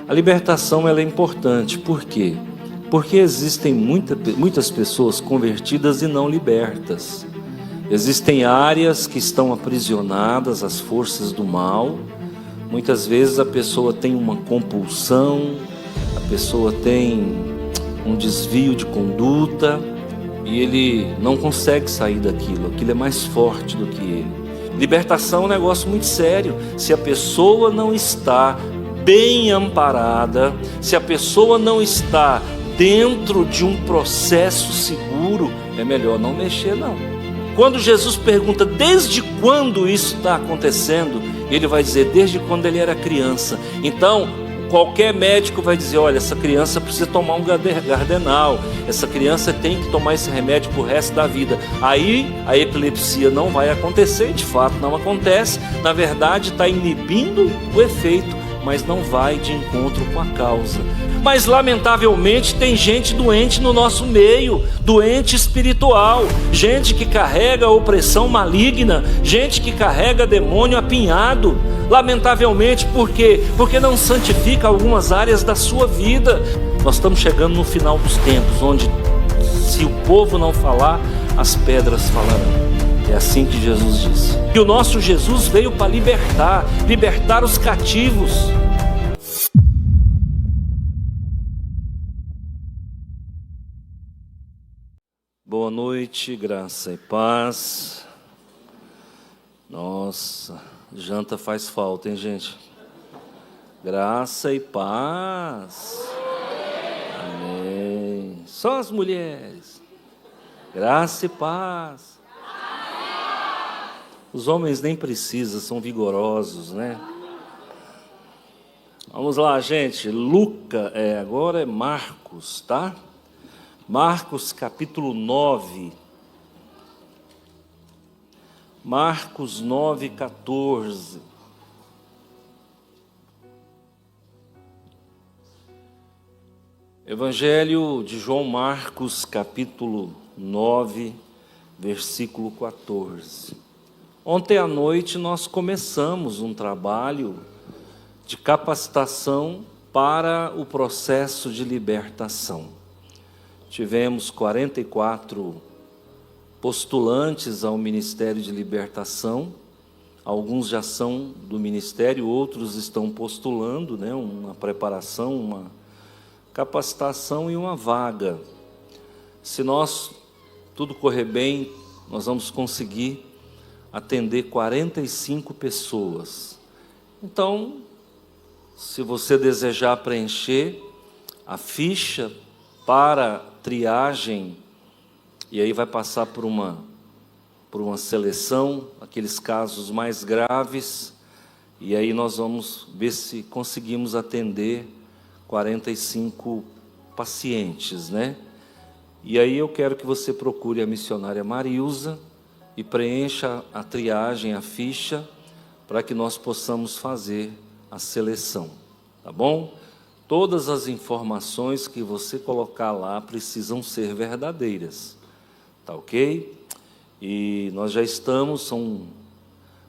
A libertação ela é importante, por quê? Porque existem muitas pessoas convertidas e não libertas. Existem áreas que estão aprisionadas às forças do mal. Muitas vezes a pessoa tem uma compulsão, a pessoa tem um desvio de conduta e ele não consegue sair daquilo, aquilo é mais forte do que ele. Libertação é um negócio muito sério. Se a pessoa não está bem amparada, se a pessoa não está dentro de um processo seguro, é melhor não mexer não. Quando Jesus pergunta desde quando isso está acontecendo, ele vai dizer desde quando ele era criança. Então qualquer médico vai dizer, olha, essa criança precisa tomar um Gardenal, essa criança tem que tomar esse remédio pro resto da vida. Aí a epilepsia não vai acontecer, de fato não acontece, na verdade está inibindo o efeito, mas não vai de encontro com a causa. Mas lamentavelmente tem gente doente no nosso meio, doente espiritual, gente que carrega opressão maligna, gente que carrega demônio apinhado. Lamentavelmente, por quê? Porque não santifica algumas áreas da sua vida. Nós estamos chegando no final dos tempos, onde se o povo não falar, as pedras falarão. É assim que Jesus disse. E o nosso Jesus veio para libertar os cativos. Boa noite, graça e paz. Nossa, janta faz falta, hein, gente? Graça e paz. Amém. Só as mulheres. Graça e paz. Os homens nem precisam, são vigorosos, né? Vamos lá, gente. Agora é Marcos, tá? Marcos capítulo 9. Marcos 9, 14. Evangelho de João Marcos, capítulo 9, versículo 14. Ontem à noite nós começamos um trabalho de capacitação para o processo de libertação. Tivemos 44 postulantes ao Ministério de Libertação. Alguns já são do Ministério, outros estão postulando, né, uma preparação, uma capacitação e uma vaga. Se tudo correr bem, nós vamos conseguir atender 45 pessoas. Então, se você desejar preencher a ficha para triagem, e aí vai passar por uma seleção, aqueles casos mais graves, e aí nós vamos ver se conseguimos atender 45 pacientes, né? E aí eu quero que você procure a missionária Marilza e preencha a triagem, a ficha, para que nós possamos fazer a seleção, tá bom? Todas as informações que você colocar lá precisam ser verdadeiras, tá ok? E nós já estamos,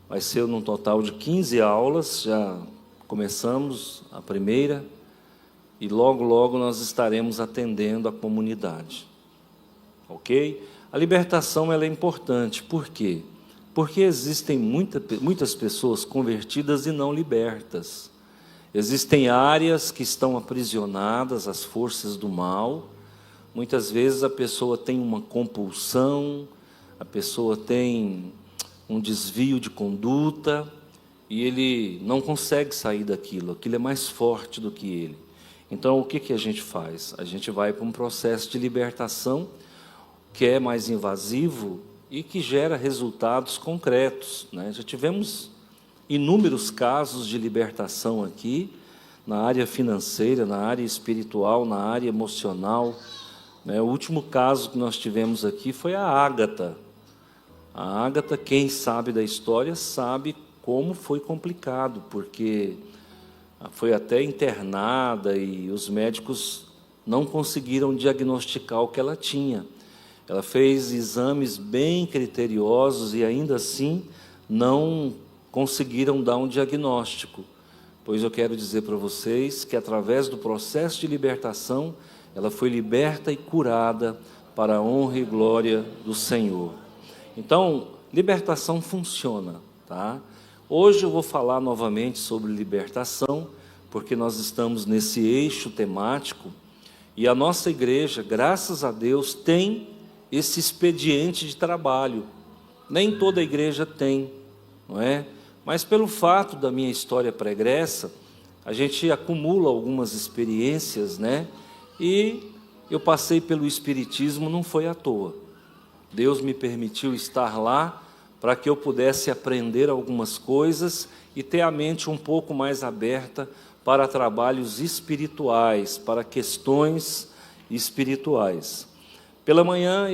vai ser num total de 15 aulas, já começamos a primeira, e logo, logo nós estaremos atendendo a comunidade, ok? A libertação ela é importante, por quê? Porque existem muitas pessoas convertidas e não libertas. Existem áreas que estão aprisionadas às forças do mal. Muitas vezes a pessoa tem uma compulsão, a pessoa tem um desvio de conduta e ele não consegue sair daquilo, aquilo é mais forte do que ele. Então o que a gente faz? A gente vai para um processo de libertação que é mais invasivo e que gera resultados concretos, né? Já tivemos inúmeros casos de libertação aqui, na área financeira, na área espiritual, na área emocional, né? O último caso que nós tivemos aqui foi a Ágata. A Ágata, quem sabe da história, sabe como foi complicado, porque foi até internada e os médicos não conseguiram diagnosticar o que ela tinha. Ela fez exames bem criteriosos e ainda assim não conseguiram dar um diagnóstico, pois eu quero dizer para vocês que através do processo de libertação, ela foi liberta e curada para a honra e glória do Senhor. Então, libertação funciona, tá? Hoje eu vou falar novamente sobre libertação, porque nós estamos nesse eixo temático, e a nossa igreja, graças a Deus, tem esse expediente de trabalho. Nem toda igreja tem, não é? Mas pelo fato da minha história pregressa, a gente acumula algumas experiências, né? E eu passei pelo Espiritismo, não foi à toa. Deus me permitiu estar lá para que eu pudesse aprender algumas coisas e ter a mente um pouco mais aberta para trabalhos espirituais, para questões espirituais. Pela manhã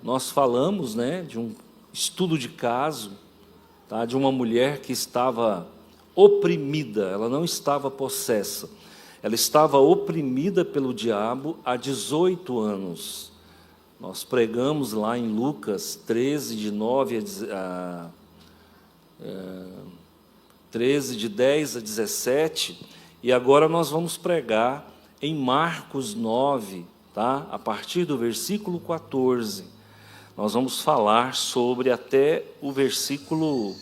nós falamos, né, de um estudo de caso, tá, de uma mulher que estava oprimida, ela não estava possessa, ela estava oprimida pelo diabo há 18 anos. Nós pregamos lá em Lucas 13, de 10 a 17, e agora nós vamos pregar em Marcos 9, tá? A partir do versículo 14. Nós vamos falar sobre até o versículo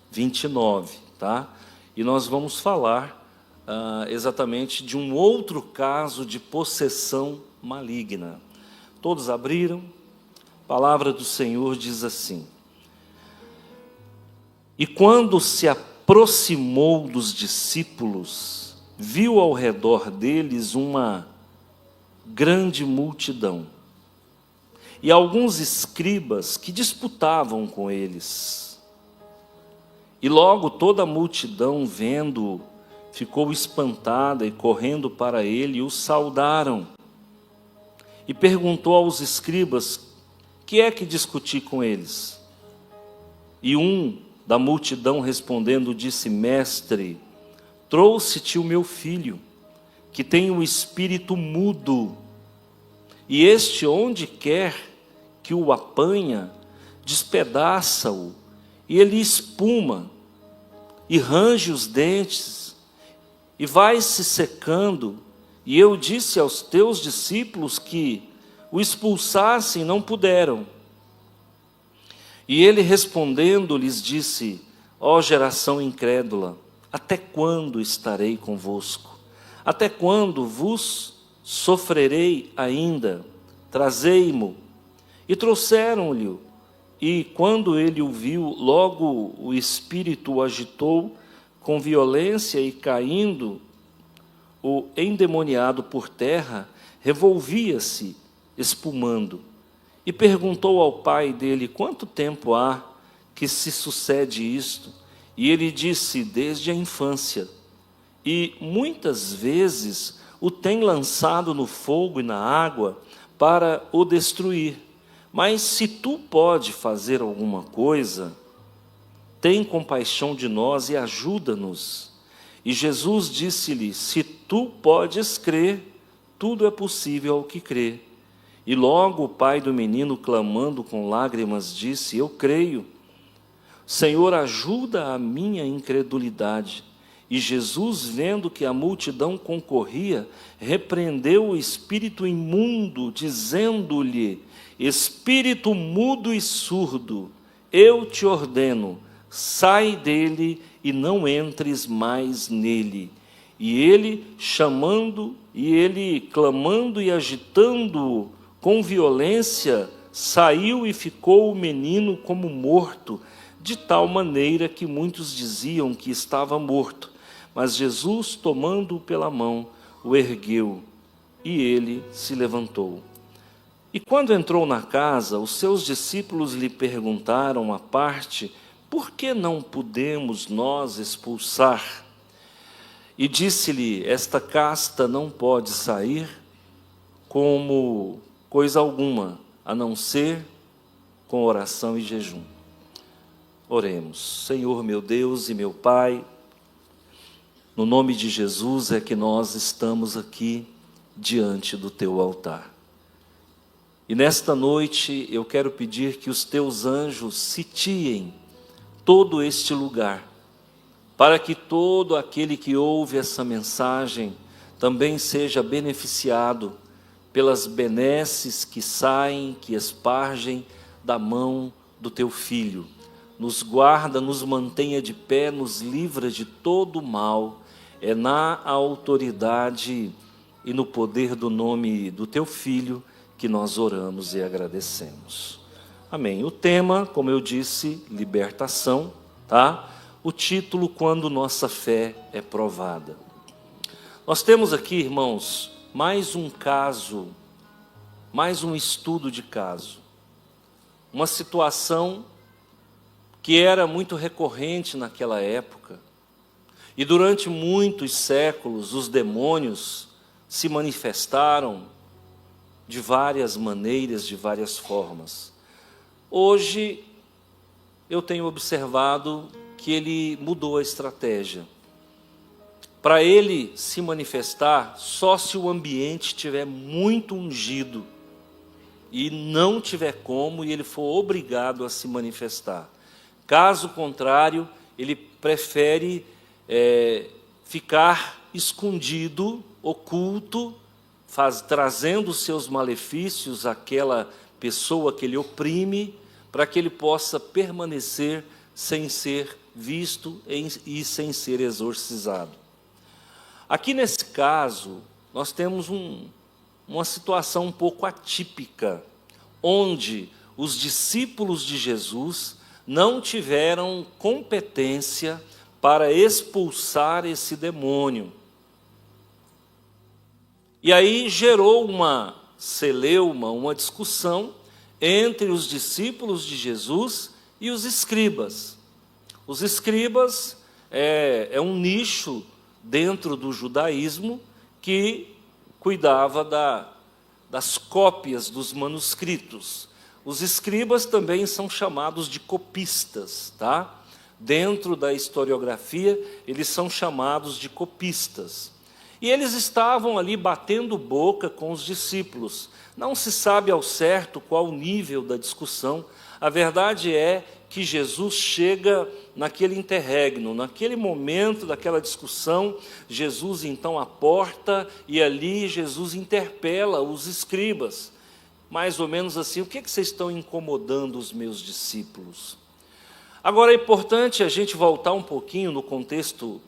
29, tá? E nós vamos falar exatamente de um outro caso de possessão maligna. Todos abriram? A palavra do Senhor diz assim: E quando se aproximou dos discípulos, viu ao redor deles uma grande multidão, e alguns escribas que disputavam com eles. E logo toda a multidão, vendo-o, ficou espantada e correndo para ele, o saudaram. E perguntou aos escribas: que é que discuti com eles? E um da multidão respondendo disse: Mestre, trouxe-te o meu filho, que tem um espírito mudo, e este, onde quer que o apanha, despedaça-o, e ele espuma, e range os dentes, e vai se secando. E eu disse aos teus discípulos que o expulsassem, não puderam. E ele respondendo lhes disse: ó geração incrédula, até quando estarei convosco? Até quando vos sofrerei ainda? Trazei-mo. E trouxeram-lhe, e quando ele o viu, logo o espírito o agitou com violência, e caindo o endemoniado por terra, revolvia-se, espumando. E perguntou ao pai dele: quanto tempo há que se sucede isto? E ele disse: desde a infância. E muitas vezes o tem lançado no fogo e na água para o destruir. Mas se tu pode fazer alguma coisa, tem compaixão de nós e ajuda-nos. E Jesus disse-lhe: se tu podes crer, tudo é possível ao que crê. E logo o pai do menino, clamando com lágrimas, disse: eu creio, Senhor, ajuda a minha incredulidade. E Jesus, vendo que a multidão concorria, repreendeu o espírito imundo, dizendo-lhe: espírito mudo e surdo, eu te ordeno, sai dele e não entres mais nele. E ele clamando e agitando-o com violência, saiu e ficou o menino como morto, de tal maneira que muitos diziam que estava morto. Mas Jesus, tomando-o pela mão, o ergueu, e ele se levantou. E quando entrou na casa, os seus discípulos lhe perguntaram à parte: por que não podemos nós expulsar? E disse-lhe: esta casta não pode sair como coisa alguma, a não ser com oração e jejum. Oremos. Senhor meu Deus e meu Pai, no nome de Jesus é que nós estamos aqui diante do teu altar. E nesta noite eu quero pedir que os teus anjos sitiem todo este lugar, para que todo aquele que ouve essa mensagem também seja beneficiado pelas benesses que saem, que espargem da mão do teu Filho. Nos guarda, nos mantenha de pé, nos livra de todo mal. É na autoridade e no poder do nome do teu Filho que nós oramos e agradecemos. Amém. O tema, como eu disse, libertação, tá? O título, quando nossa fé é provada. Nós temos aqui, irmãos, mais um caso, mais um estudo de caso. Uma situação que era muito recorrente naquela época. E durante muitos séculos, os demônios se manifestaram de várias maneiras, de várias formas. Hoje, eu tenho observado que ele mudou a estratégia. Para ele se manifestar, só se o ambiente estiver muito ungido e não tiver como, e ele for obrigado a se manifestar. Caso contrário, ele prefere ficar escondido, oculto, trazendo seus malefícios àquela pessoa que ele oprime, para que ele possa permanecer sem ser visto e sem ser exorcizado. Aqui nesse caso, nós temos uma situação um pouco atípica, onde os discípulos de Jesus não tiveram competência para expulsar esse demônio. E aí gerou uma celeuma, uma discussão entre os discípulos de Jesus e os escribas. Os escribas é um nicho dentro do judaísmo que cuidava das cópias dos manuscritos. Os escribas também são chamados de copistas, tá? Dentro da historiografia, eles são chamados de copistas. E eles estavam ali batendo boca com os discípulos. Não se sabe ao certo qual o nível da discussão. A verdade é que Jesus chega naquele interregno, naquele momento daquela discussão, Jesus então aporta e ali Jesus interpela os escribas. Mais ou menos assim, o que vocês estão incomodando os meus discípulos? Agora é importante a gente voltar um pouquinho no contexto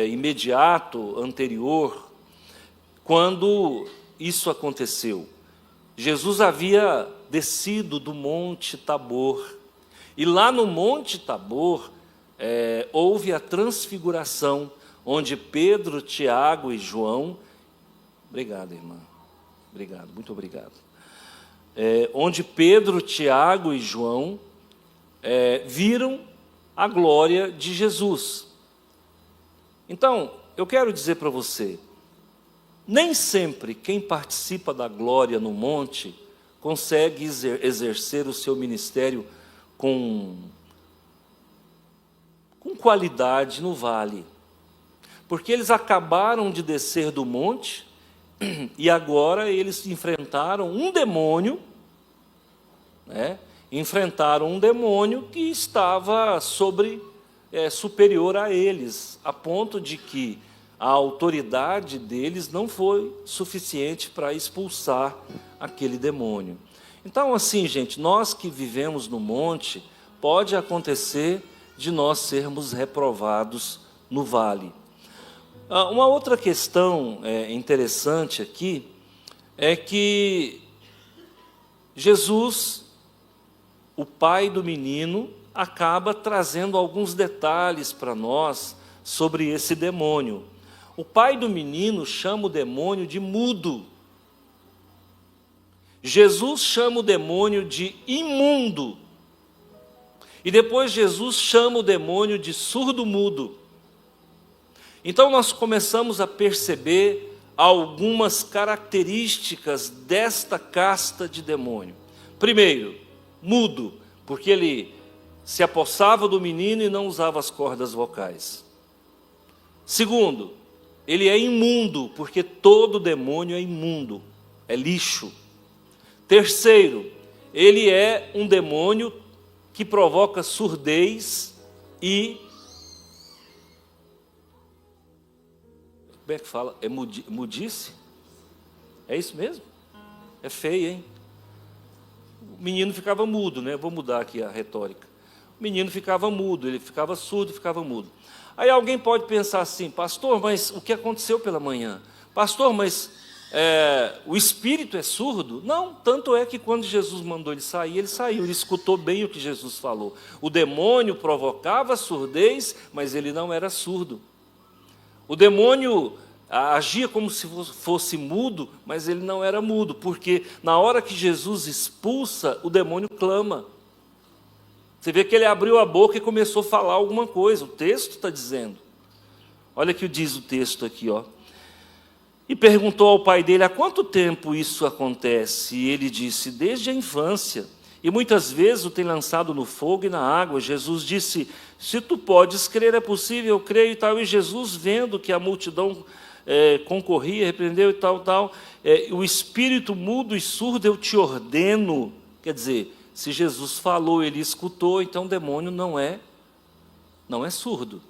imediato, anterior, quando isso aconteceu. Jesus havia descido do Monte Tabor, e lá no Monte Tabor houve a transfiguração, onde Pedro, Tiago e João, obrigado, irmã, obrigado, muito obrigado, onde Pedro, Tiago e João viram a glória de Jesus. Então, eu quero dizer para você, nem sempre quem participa da glória no monte consegue exercer o seu ministério com qualidade no vale. Porque eles acabaram de descer do monte e agora eles enfrentaram um demônio, enfrentaram um demônio que estava superior a eles, a ponto de que a autoridade deles não foi suficiente para expulsar aquele demônio. Então, assim, gente, nós que vivemos no monte, pode acontecer de nós sermos reprovados no vale. Uma outra questão interessante aqui é que Jesus, o pai do menino, acaba trazendo alguns detalhes para nós sobre esse demônio. O pai do menino chama o demônio de mudo. Jesus chama o demônio de imundo. E depois Jesus chama o demônio de surdo-mudo. Então nós começamos a perceber algumas características desta casta de demônio. Primeiro, mudo, porque ele se apossava do menino e não usava as cordas vocais. Segundo, ele é imundo, porque todo demônio é imundo, é lixo. Terceiro, ele é um demônio que provoca surdez e como é que fala? É mudice? É isso mesmo? É feio, hein? O menino ficava mudo, né? Vou mudar aqui a retórica. O menino ficava mudo, ele ficava surdo, ficava mudo. Aí alguém pode pensar assim: pastor, mas o que aconteceu pela manhã? Pastor, mas o espírito é surdo? Não, tanto é que quando Jesus mandou ele saiu, ele escutou bem o que Jesus falou. O demônio provocava surdez, mas ele não era surdo. O demônio agia como se fosse mudo, mas ele não era mudo, porque na hora que Jesus expulsa, o demônio clama. Você vê que ele abriu a boca e começou a falar alguma coisa, o texto está dizendo. Olha o que diz o texto aqui, ó. E perguntou ao pai dele: há quanto tempo isso acontece? E ele disse: desde a infância. E muitas vezes o tem lançado no fogo e na água. Jesus disse: se tu podes crer, é possível, eu creio e tal. E Jesus, vendo que a multidão concorria, repreendeu e tal. O espírito mudo e surdo eu te ordeno. Quer dizer, se Jesus falou, ele escutou, então o demônio não é surdo.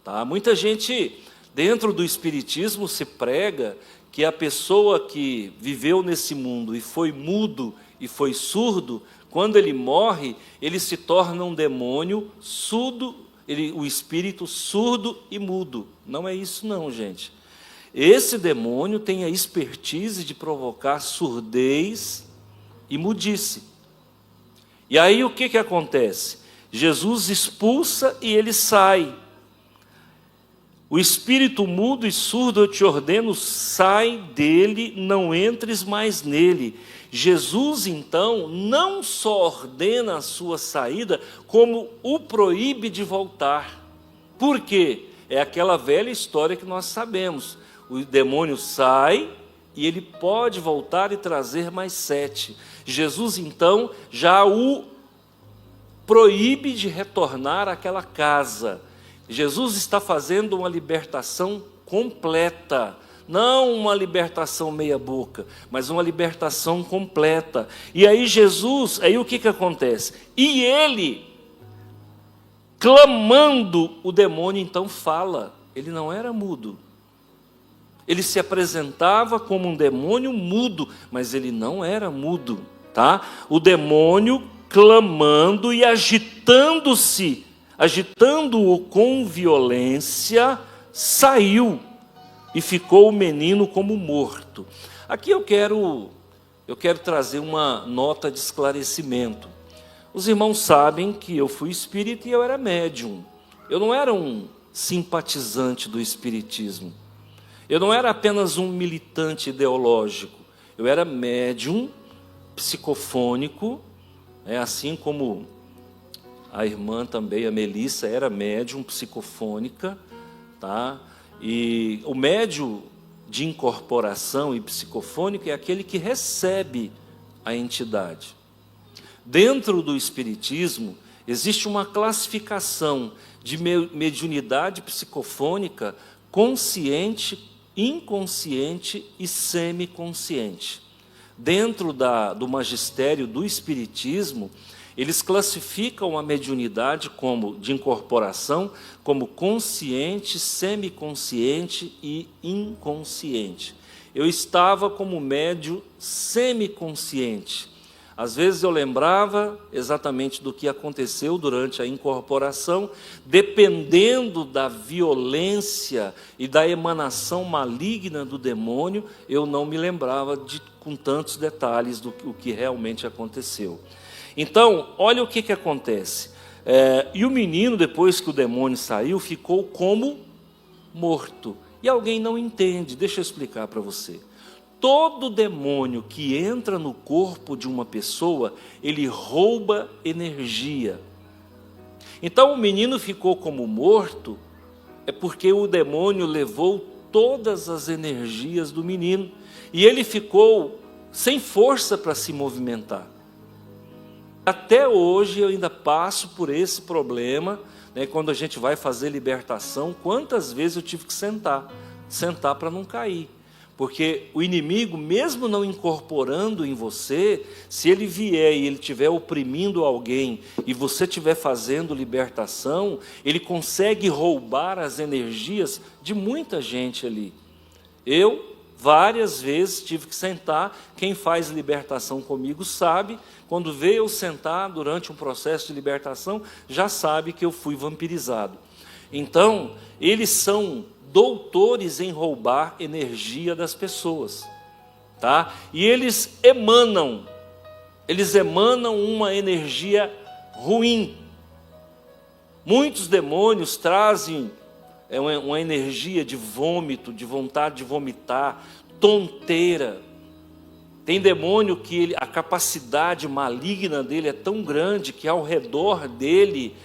Tá? Muita gente, dentro do espiritismo, se prega que a pessoa que viveu nesse mundo e foi mudo e foi surdo, quando ele morre, ele se torna um demônio surdo, o espírito surdo e mudo. Não é isso não, gente. Esse demônio tem a expertise de provocar surdez e mudice. E aí o que acontece? Jesus expulsa e ele sai. O espírito mudo e surdo eu te ordeno, sai dele, não entres mais nele. Jesus, então, não só ordena a sua saída, como o proíbe de voltar. Por quê? É aquela velha história que nós sabemos. O demônio sai e ele pode voltar e trazer mais 7. Jesus, então, já o proíbe de retornar àquela casa. Jesus está fazendo uma libertação completa, não uma libertação meia boca, mas uma libertação completa. E aí aí o que acontece? E ele, clamando, o demônio então fala. Ele não era mudo. Ele se apresentava como um demônio mudo, mas ele não era mudo, tá? O demônio clamando e agitando-o com violência, saiu e ficou o menino como morto. Aqui eu quero trazer uma nota de esclarecimento. Os irmãos sabem que eu fui espírita e eu era médium. Eu não era um simpatizante do espiritismo. Eu não era apenas um militante ideológico. Eu era médium, psicofônico, assim como a irmã também, a Melissa, era médium psicofônica, tá? E o médium de incorporação e psicofônica é aquele que recebe a entidade. Dentro do espiritismo, existe uma classificação de mediunidade psicofônica consciente, inconsciente e semiconsciente. Dentro do magistério do espiritismo, eles classificam a mediunidade de incorporação como consciente, semiconsciente e inconsciente. Eu estava como médium semiconsciente. Às vezes eu lembrava exatamente do que aconteceu durante a incorporação, dependendo da violência e da emanação maligna do demônio, eu não me lembrava com tantos detalhes do que realmente aconteceu. Então, olha o que acontece. E o menino, depois que o demônio saiu, ficou como morto. E alguém não entende, deixa eu explicar para você. Todo demônio que entra no corpo de uma pessoa, ele rouba energia. Então o menino ficou como morto, é porque o demônio levou todas as energias do menino. E ele ficou sem força para se movimentar. Até hoje eu ainda passo por esse problema, né, quando a gente vai fazer libertação, quantas vezes eu tive que sentar para não cair. Porque o inimigo, mesmo não incorporando em você, se ele vier e ele estiver oprimindo alguém e você estiver fazendo libertação, ele consegue roubar as energias de muita gente ali. Eu, várias vezes, tive que sentar. Quem faz libertação comigo sabe, quando vê eu sentar durante um processo de libertação, já sabe que eu fui vampirizado. Então, eles são doutores em roubar energia das pessoas, tá? E eles emanam uma energia ruim. Muitos demônios trazem uma energia de vômito, de vontade de vomitar, tonteira. Tem demônio que a capacidade maligna dele é tão grande que ao redor dele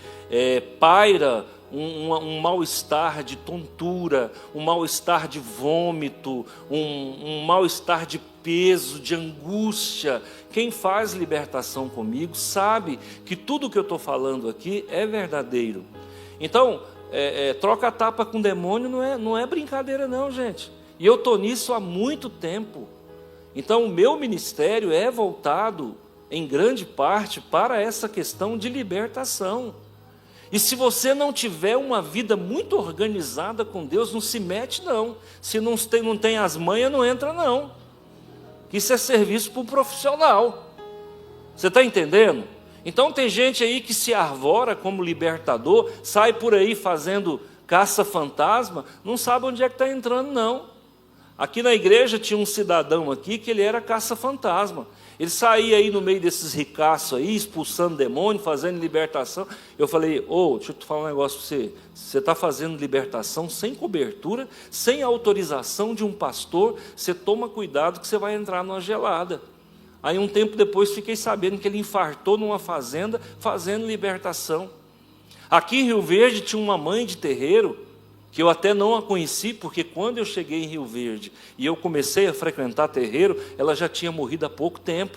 paira um mal-estar de tontura, um mal-estar de vômito, um mal-estar de peso, de angústia. Quem faz libertação comigo sabe que tudo que eu estou falando aqui é verdadeiro. Então, troca tapa com demônio não é brincadeira não, gente. E eu estou nisso há muito tempo. Então, o meu ministério é voltado, em grande parte, para essa questão de libertação. E se você não tiver uma vida muito organizada com Deus, não se mete não. Se não tem as manhas, não entra não. Isso é serviço para um profissional. Você está entendendo? Então tem gente aí que se arvora como libertador, sai por aí fazendo caça-fantasma, não sabe onde é que está entrando não. Aqui na igreja tinha um cidadão aqui que ele era caça-fantasma. Ele saía aí no meio desses ricaços aí, expulsando demônio, fazendo libertação. Eu falei, deixa eu te falar um negócio para você. Você está fazendo libertação sem cobertura, sem autorização de um pastor, você toma cuidado que você vai entrar numa gelada. Aí um tempo depois fiquei sabendo que ele infartou numa fazenda, fazendo libertação. Aqui em Rio Verde tinha uma mãe de terreiro, que eu até não a conheci, porque quando eu cheguei em Rio Verde e eu comecei a frequentar terreiro, ela já tinha morrido há pouco tempo.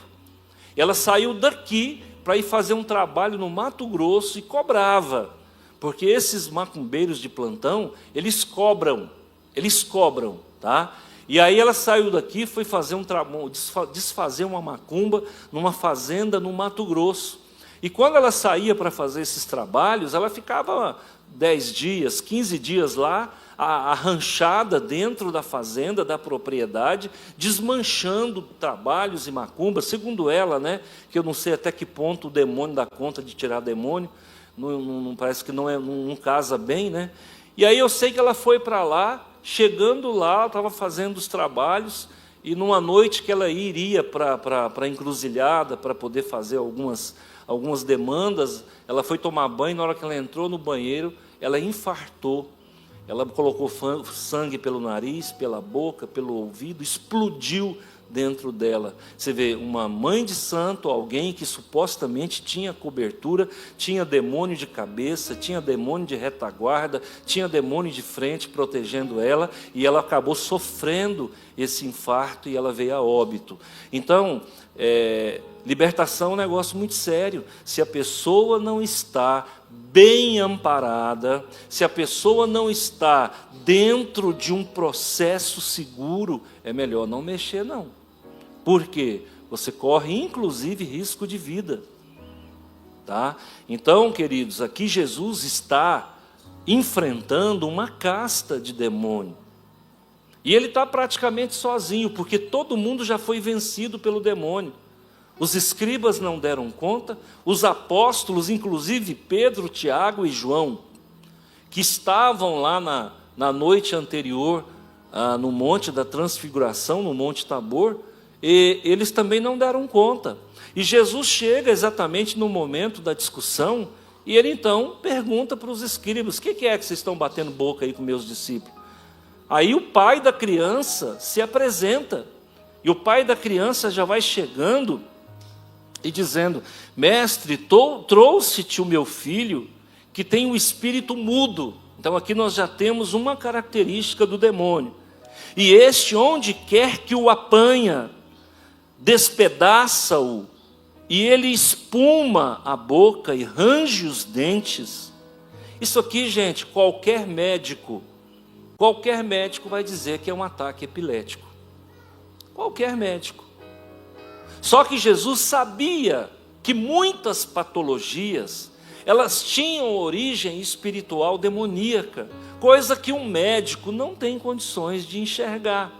Ela saiu daqui para ir fazer um trabalho no Mato Grosso e cobrava, porque esses macumbeiros de plantão, eles cobram, tá? E aí ela saiu daqui, foi fazer desfazer uma macumba numa fazenda no Mato Grosso. E quando ela saía para fazer esses trabalhos, ela ficava 10 dias, 15 dias lá, arranchada dentro da fazenda, da propriedade, desmanchando trabalhos e macumbas, segundo ela, né, que eu não sei até que ponto o demônio dá conta de tirar demônio, não parece que não casa bem, né? E aí eu sei que ela foi para lá, chegando lá, ela estava fazendo os trabalhos, e numa noite que ela iria para a encruzilhada, para poder fazer algumas demandas, ela foi tomar banho, na hora que ela entrou no banheiro, ela infartou. Ela colocou sangue pelo nariz, pela boca, pelo ouvido, explodiu dentro dela. Você vê, uma mãe de santo, alguém que supostamente tinha cobertura, tinha demônio de cabeça, tinha demônio de retaguarda, tinha demônio de frente protegendo ela, e ela acabou sofrendo esse infarto e ela veio a óbito. Então, libertação é um negócio muito sério. Se a pessoa não está bem amparada, se a pessoa não está dentro de um processo seguro, é melhor não mexer não. Por quê? Você corre inclusive risco de vida. Tá? Então, queridos, aqui Jesus está enfrentando uma casta de demônio. E ele está praticamente sozinho, porque todo mundo já foi vencido pelo demônio. Os escribas não deram conta, os apóstolos, inclusive Pedro, Tiago e João, que estavam lá na noite anterior, no Monte da Transfiguração, no Monte Tabor, e eles também não deram conta. E Jesus chega exatamente no momento da discussão, e ele então pergunta para os escribas, o que é que vocês estão batendo boca aí com meus discípulos? Aí o pai da criança se apresenta, e o pai da criança já vai chegando e dizendo, mestre, trouxe-te o meu filho, que tem o espírito mudo. Então aqui nós já temos uma característica do demônio. E este, onde quer que o apanha, despedaça-o, e ele espuma a boca e range os dentes. Isso aqui, gente, qualquer médico vai dizer que é um ataque epilético. Qualquer médico. Só que Jesus sabia que muitas patologias, elas tinham origem espiritual demoníaca, coisa que um médico não tem condições de enxergar.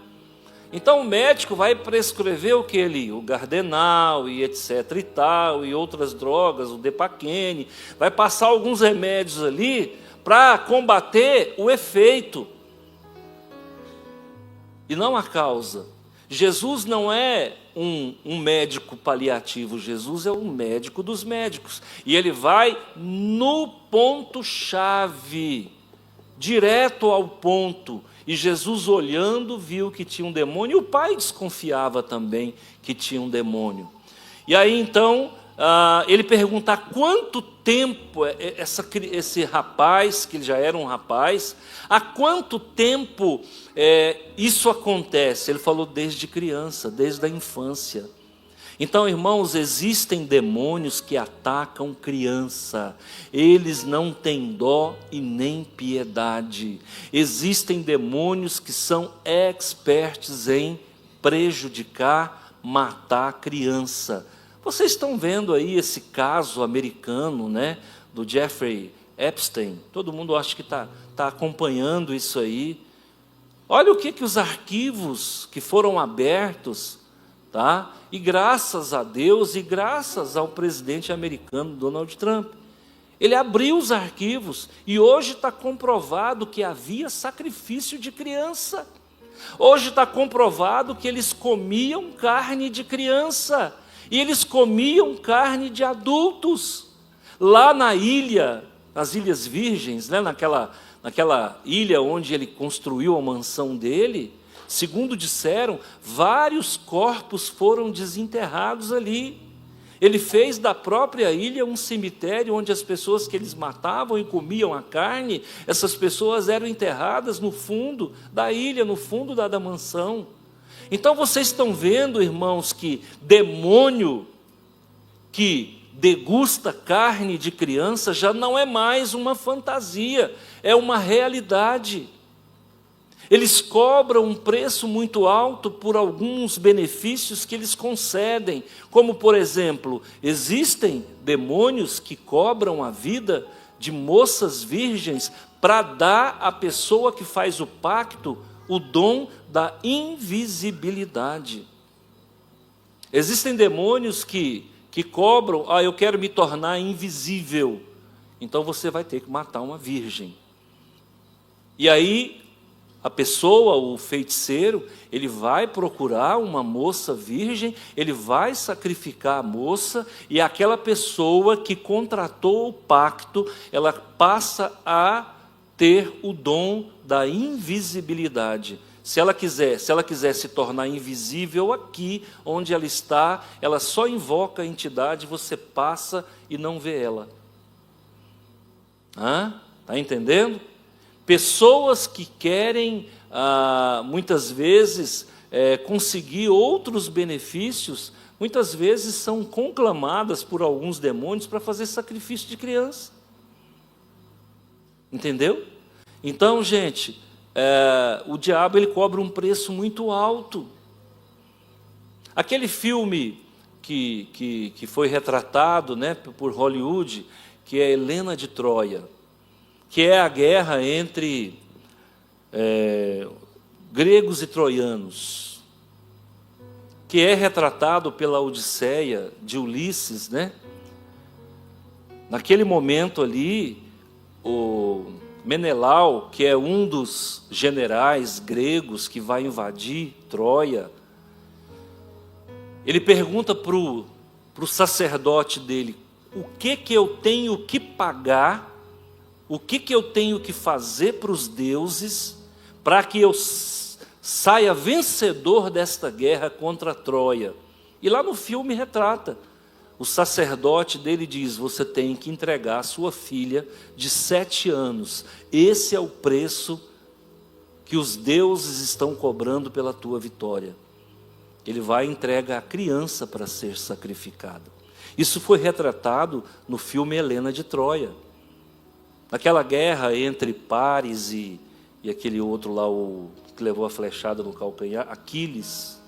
Então o médico vai prescrever o que ali? O Gardenal e etc e tal, e outras drogas, o Depaquene, vai passar alguns remédios ali para combater o efeito e não a causa. Jesus não é um médico paliativo, Jesus é um médico dos médicos. E ele vai no ponto-chave, direto ao ponto. E Jesus, olhando, viu que tinha um demônio, e o pai desconfiava também que tinha um demônio. E aí então, ele pergunta: há quanto tempo esse rapaz, que ele já era um rapaz, há quanto tempo isso acontece? Ele falou: desde criança, desde a infância. Então, irmãos, existem demônios que atacam criança, eles não têm dó e nem piedade. Existem demônios que são expertos em prejudicar, matar criança. Vocês estão vendo aí esse caso americano, né, do Jeffrey Epstein? Todo mundo acha que está acompanhando isso aí. Olha o que os arquivos que foram abertos, tá? E graças a Deus e graças ao presidente americano Donald Trump, ele abriu os arquivos e hoje está comprovado que havia sacrifício de criança. Hoje está comprovado que eles comiam carne de criança e eles comiam carne de adultos. Lá na ilha, nas Ilhas Virgens, né, naquela ilha onde ele construiu a mansão dele, segundo disseram, vários corpos foram desenterrados ali. Ele fez da própria ilha um cemitério onde as pessoas que eles matavam e comiam a carne, essas pessoas eram enterradas no fundo da ilha, no fundo da mansão. Então vocês estão vendo, irmãos, que demônio que degusta carne de criança já não é mais uma fantasia, é uma realidade. Eles cobram um preço muito alto por alguns benefícios que eles concedem, como, por exemplo, existem demônios que cobram a vida de moças virgens para dar à pessoa que faz o pacto o dom da invisibilidade. Existem demônios que cobram: eu quero me tornar invisível, então você vai ter que matar uma virgem. E aí a pessoa, o feiticeiro, ele vai procurar uma moça virgem, ele vai sacrificar a moça, e aquela pessoa que contratou o pacto, ela passa a ter o dom da invisibilidade. Se ela quiser se tornar invisível aqui onde ela está, ela só invoca a entidade, você passa e não vê ela. Está entendendo? Pessoas que querem, muitas vezes, conseguir outros benefícios, muitas vezes são conclamadas por alguns demônios para fazer sacrifício de criança. Entendeu? Então, gente, o diabo ele cobra um preço muito alto. Aquele filme que foi retratado, né, por Hollywood, que é Helena de Troia, que é a guerra entre gregos e troianos, que é retratado pela Odisseia de Ulisses, né? Naquele momento ali, o Menelau, que é um dos generais gregos que vai invadir Troia, ele pergunta para o sacerdote dele: o que eu tenho que pagar, o que eu tenho que fazer para os deuses, para que eu saia vencedor desta guerra contra Troia? E lá no filme retrata, o sacerdote dele diz: você tem que entregar a sua filha de 7 anos, esse é o preço que os deuses estão cobrando pela tua vitória. Ele vai e entrega a criança para ser sacrificada. Isso foi retratado no filme Helena de Troia. Naquela guerra entre Paris e aquele outro lá, o que levou a flechada no calcanhar, Aquiles.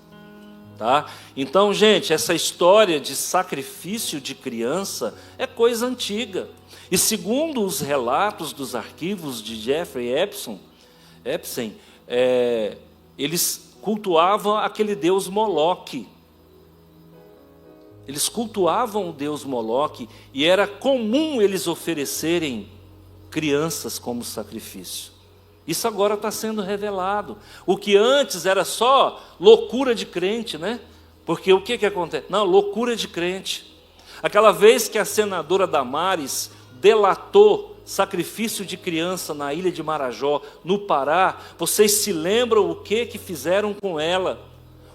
Tá? Então, gente, essa história de sacrifício de criança é coisa antiga. E segundo os relatos dos arquivos de Jeffrey Epstein, eles cultuavam aquele deus Moloque. Eles cultuavam o deus Moloque e era comum eles oferecerem crianças como sacrifício. Isso agora está sendo revelado. O que antes era só loucura de crente, né? Porque o que acontece? Não, loucura de crente. Aquela vez que a senadora Damares delatou sacrifício de criança na ilha de Marajó, no Pará, vocês se lembram o que fizeram com ela?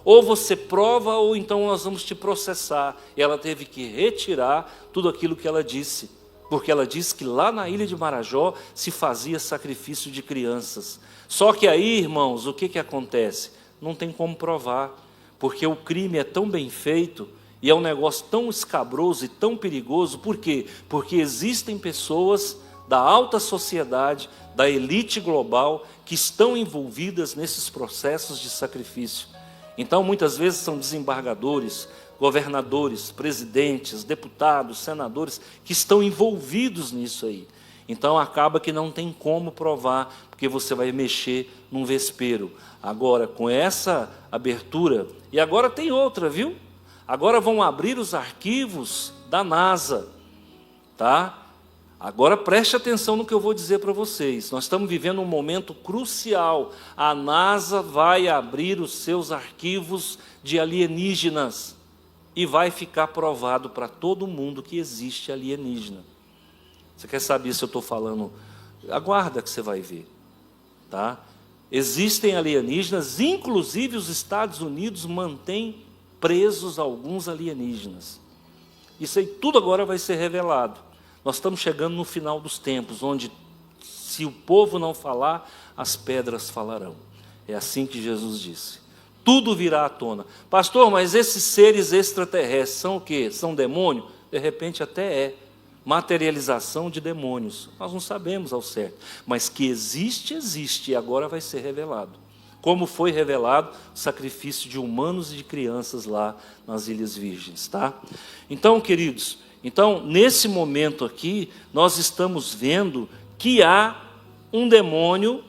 Ou você prova, ou então nós vamos te processar. E ela teve que retirar tudo aquilo que ela disse. Porque ela disse que lá na ilha de Marajó se fazia sacrifício de crianças. Só que aí, irmãos, o que acontece? Não tem como provar, porque o crime é tão bem feito e é um negócio tão escabroso e tão perigoso. Por quê? Porque existem pessoas da alta sociedade, da elite global, que estão envolvidas nesses processos de sacrifício. Então, muitas vezes são desembargadores, governadores, presidentes, deputados, senadores, que estão envolvidos nisso aí. Então acaba que não tem como provar, porque você vai mexer num vespeiro. Agora, com essa abertura, e agora tem outra, viu? Agora vão abrir os arquivos da NASA, tá? Agora preste atenção no que eu vou dizer para vocês. Nós estamos vivendo um momento crucial. A NASA vai abrir os seus arquivos de alienígenas. E vai ficar provado para todo mundo que existe alienígena. Você quer saber se eu estou falando? Aguarda que você vai ver. Tá? Existem alienígenas, inclusive os Estados Unidos mantêm presos alguns alienígenas. Isso aí tudo agora vai ser revelado. Nós estamos chegando no final dos tempos, onde se o povo não falar, as pedras falarão. É assim que Jesus disse. Tudo virá à tona. Pastor, mas esses seres extraterrestres são o quê? São demônio? De repente até é. Materialização de demônios. Nós não sabemos ao certo. Mas que existe, existe. E agora vai ser revelado. Como foi revelado o sacrifício de humanos e de crianças lá nas Ilhas Virgens. Tá? Então, queridos, nesse momento aqui, nós estamos vendo que há um demônio.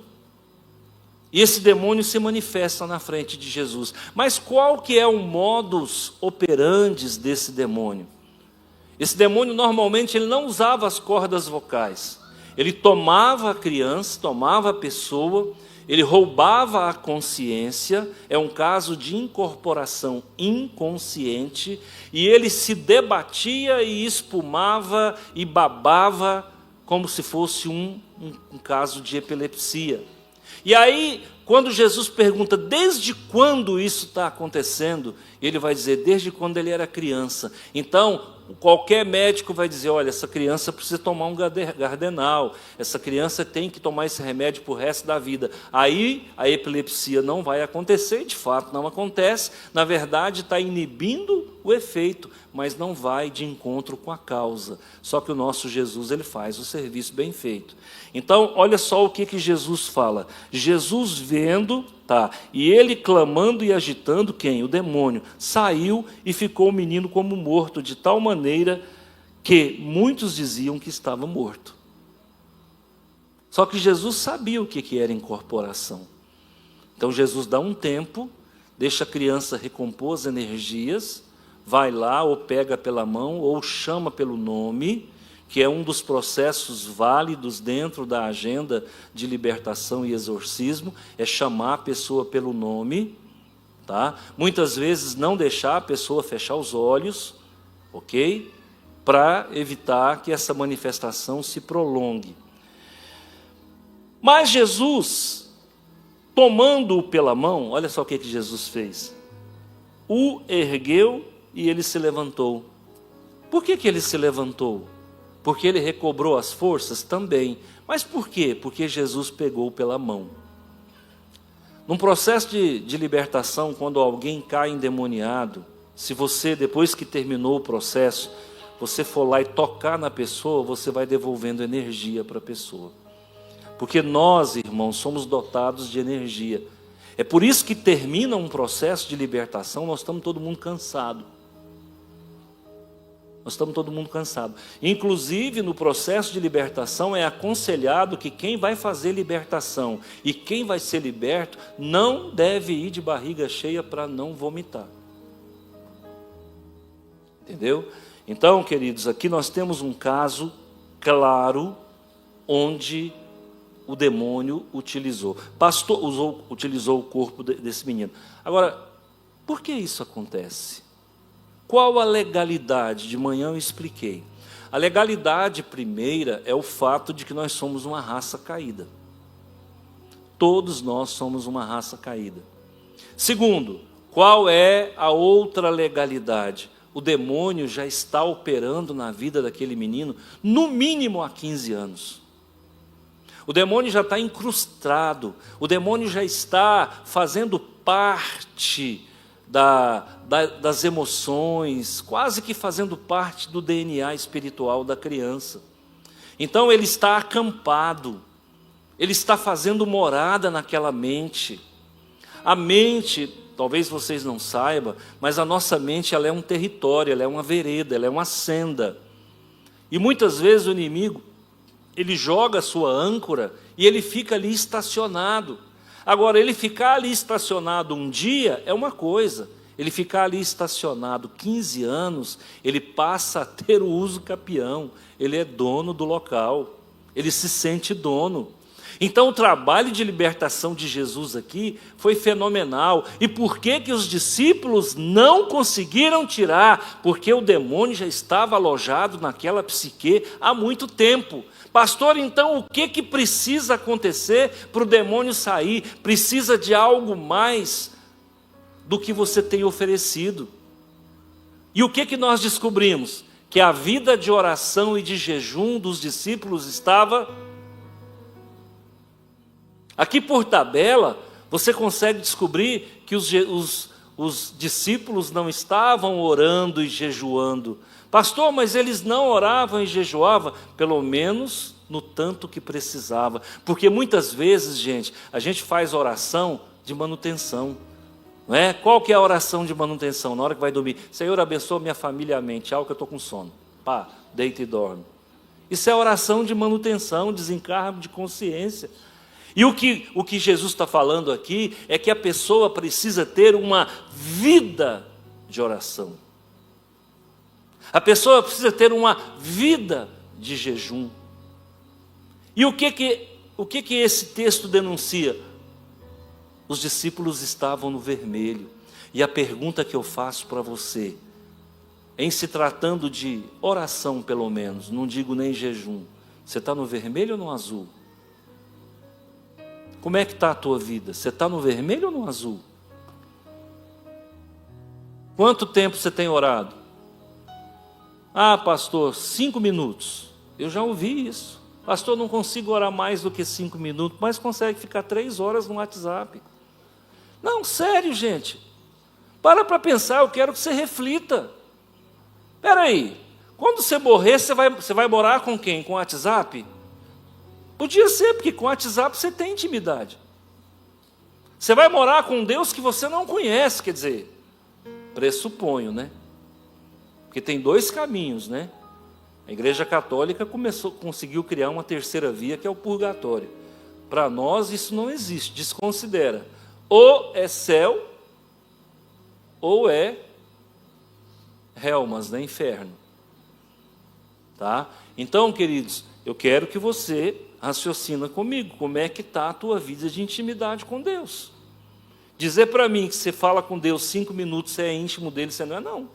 E esse demônio se manifesta na frente de Jesus. Mas qual que é o modus operandi desse demônio? Esse demônio normalmente ele não usava as cordas vocais. Ele tomava a criança, tomava a pessoa, ele roubava a consciência, é um caso de incorporação inconsciente, e ele se debatia e espumava e babava como se fosse um caso de epilepsia. E aí, quando Jesus pergunta desde quando isso está acontecendo, ele vai dizer desde quando ele era criança. Então, qualquer médico vai dizer, olha, essa criança precisa tomar um Gardenal, essa criança tem que tomar esse remédio para o resto da vida. Aí a epilepsia não vai acontecer, de fato não acontece, na verdade está inibindo o efeito, mas não vai de encontro com a causa. Só que o nosso Jesus, ele faz o serviço bem feito. Então, olha só o que Jesus fala. Jesus vendo, e ele clamando e agitando, quem? O demônio. Saiu e ficou o menino como morto, de tal maneira que muitos diziam que estava morto. Só que Jesus sabia o que era incorporação. Então Jesus dá um tempo, deixa a criança recompor as energias, vai lá, ou pega pela mão, ou chama pelo nome, que é um dos processos válidos dentro da agenda de libertação e exorcismo, é chamar a pessoa pelo nome, tá? Muitas vezes não deixar a pessoa fechar os olhos, ok? Para evitar que essa manifestação se prolongue. Mas Jesus, tomando-o pela mão, olha só o que Jesus fez. O ergueu e ele se levantou. Por que ele se levantou? Porque ele recobrou as forças? Também. Mas por quê? Porque Jesus pegou pela mão. Num processo de libertação, quando alguém cai endemoniado, se você, depois que terminou o processo, você for lá e tocar na pessoa, você vai devolvendo energia para a pessoa. Porque nós, irmãos, somos dotados de energia. É por isso que termina um processo de libertação, nós estamos todo mundo cansado. Nós estamos todo mundo cansado. Inclusive, no processo de libertação, é aconselhado que quem vai fazer libertação e quem vai ser liberto não deve ir de barriga cheia para não vomitar. Entendeu? Então, queridos, aqui nós temos um caso claro onde o demônio utilizou o corpo desse menino. Agora, por que isso acontece? Qual a legalidade? De manhã eu expliquei. A legalidade primeira é o fato de que nós somos uma raça caída. Todos nós somos uma raça caída. Segundo, qual é a outra legalidade? O demônio já está operando na vida daquele menino, no mínimo há 15 anos. O demônio já está incrustado, o demônio já está fazendo parte das emoções, quase que fazendo parte do DNA espiritual da criança. Então ele está acampado, ele está fazendo morada naquela mente. A mente, talvez vocês não saibam, mas a nossa mente ela é um território, ela é uma vereda, ela é uma senda. E muitas vezes o inimigo, ele joga a sua âncora e ele fica ali estacionado. Agora, ele ficar ali estacionado um dia é uma coisa, ele ficar ali estacionado 15 anos, ele passa a ter o uso capião, ele é dono do local, ele se sente dono. Então o trabalho de libertação de Jesus aqui foi fenomenal. E por que os discípulos não conseguiram tirar? Porque o demônio já estava alojado naquela psique há muito tempo. Pastor, então o que precisa acontecer para o demônio sair? Precisa de algo mais do que você tem oferecido. E o que nós descobrimos? Que a vida de oração e de jejum dos discípulos estava... Aqui por tabela, você consegue descobrir que os discípulos não estavam orando e jejuando. Pastor, mas eles não oravam e jejuavam, pelo menos no tanto que precisava. Porque muitas vezes, gente, a gente faz oração de manutenção. Não é? Qual que é a oração de manutenção? Na hora que vai dormir, Senhor, abençoa minha família e a mente, que eu estou com sono. Pá, deita e dorme. Isso é oração de manutenção, desencargo de consciência. E o que Jesus está falando aqui é que a pessoa precisa ter uma vida de oração. A pessoa precisa ter uma vida de jejum. E o que esse texto denuncia? Os discípulos estavam no vermelho. E a pergunta que eu faço para você, em se tratando de oração pelo menos, não digo nem jejum, você está no vermelho ou no azul? Como é que está a tua vida? Você está no vermelho ou no azul? Quanto tempo você tem orado? Ah, pastor, 5 minutos. Eu já ouvi isso. Pastor, não consigo orar mais do que 5 minutos, mas consegue ficar 3 horas no WhatsApp. Não, sério, gente. Para pensar, eu quero que você reflita. Espera aí, quando você morrer, você vai morar com quem? Com o WhatsApp? Podia ser, porque com o WhatsApp você tem intimidade. Você vai morar com um Deus que você não conhece, quer dizer, pressuponho, né? Porque tem 2 caminhos, né? A Igreja Católica conseguiu criar uma terceira via, que é o purgatório. Para nós isso não existe, desconsidera. Ou é céu, ou é Helmas, né? Inferno. Tá? Então, queridos, eu quero que você raciocina comigo, como é que está a tua vida de intimidade com Deus. Dizer para mim que você fala com Deus 5 minutos, você é íntimo dele, você não é não.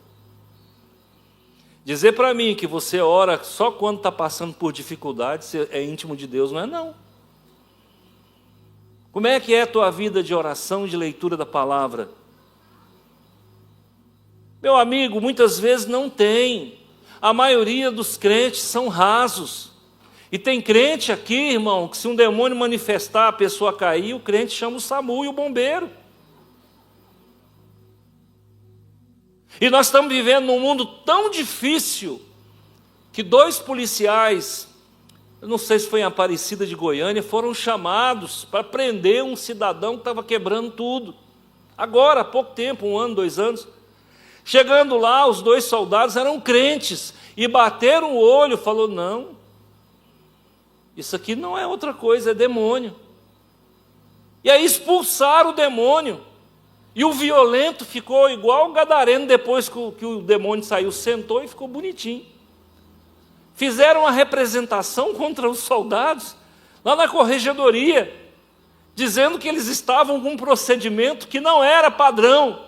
Dizer para mim que você ora só quando está passando por dificuldade, você é íntimo de Deus, não é não. Como é que é a tua vida de oração e de leitura da palavra? Meu amigo, muitas vezes não tem. A maioria dos crentes são rasos. E tem crente aqui, irmão, que se um demônio manifestar, a pessoa cair, o crente chama o SAMU e o bombeiro. E nós estamos vivendo num mundo tão difícil, que 2 policiais eu não sei se foi em Aparecida de Goiânia, foram chamados para prender um cidadão que estava quebrando tudo. Agora, há pouco tempo, 1 ano, 2 anos. Chegando lá, os 2 soldados eram crentes e bateram o olho, falou: não, isso aqui não é outra coisa, é demônio. E aí expulsaram o demônio. E o violento ficou igual o gadareno depois que o demônio saiu, sentou e ficou bonitinho. Fizeram uma representação contra os soldados, lá na corregedoria, dizendo que eles estavam com um procedimento que não era padrão.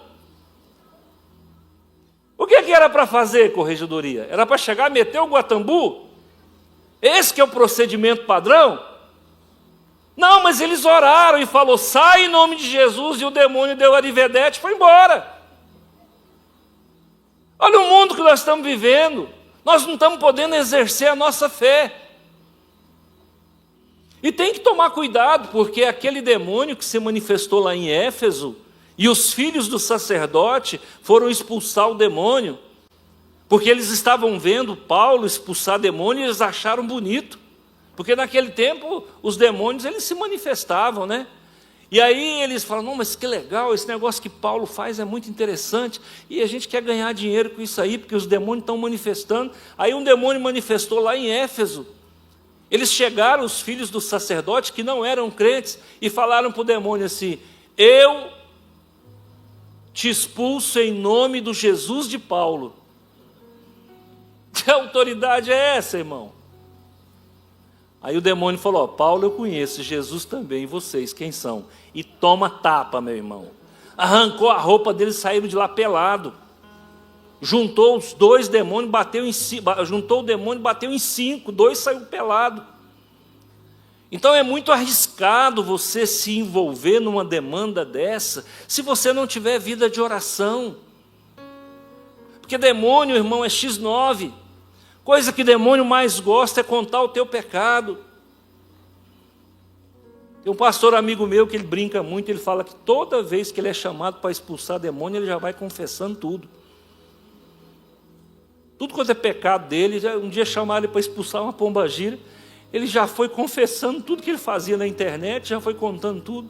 O que era para fazer, corregedoria? Era para chegar e meter o guatambu? Esse que é o procedimento padrão? Não, mas eles oraram e falou: sai em nome de Jesus, e o demônio deu arivedete e foi embora. Olha o mundo que nós estamos vivendo. Nós não estamos podendo exercer a nossa fé. E tem que tomar cuidado, porque aquele demônio que se manifestou lá em Éfeso, e os filhos do sacerdote foram expulsar o demônio, porque eles estavam vendo Paulo expulsar demônio e eles acharam bonito. Porque naquele tempo os demônios eles se manifestavam, né? E aí eles falam: não, mas que legal, esse negócio que Paulo faz é muito interessante, e a gente quer ganhar dinheiro com isso aí, porque os demônios estão manifestando. Aí um demônio manifestou lá em Éfeso. Eles chegaram, os filhos do sacerdote, que não eram crentes, e falaram para o demônio assim: eu te expulso em nome do Jesus de Paulo. Que autoridade é essa, irmão? Aí o demônio falou: Paulo eu conheço, Jesus também, e vocês, quem são? E toma tapa, meu irmão. Arrancou a roupa dele e saíram de lá pelado. Juntou os 2 demônios, bateu em 5, juntou o demônio, bateu em 5, 2 saiu pelado. Então é muito arriscado você se envolver numa demanda dessa, se você não tiver vida de oração. Porque demônio, irmão, é X9. Coisa que demônio mais gosta é contar o teu pecado. Tem um pastor amigo meu que ele brinca muito, ele fala que toda vez que ele é chamado para expulsar demônio, ele já vai confessando tudo. Tudo quanto é pecado dele, um dia chamaram ele para expulsar uma pombagira, ele já foi confessando tudo que ele fazia na internet, já foi contando tudo.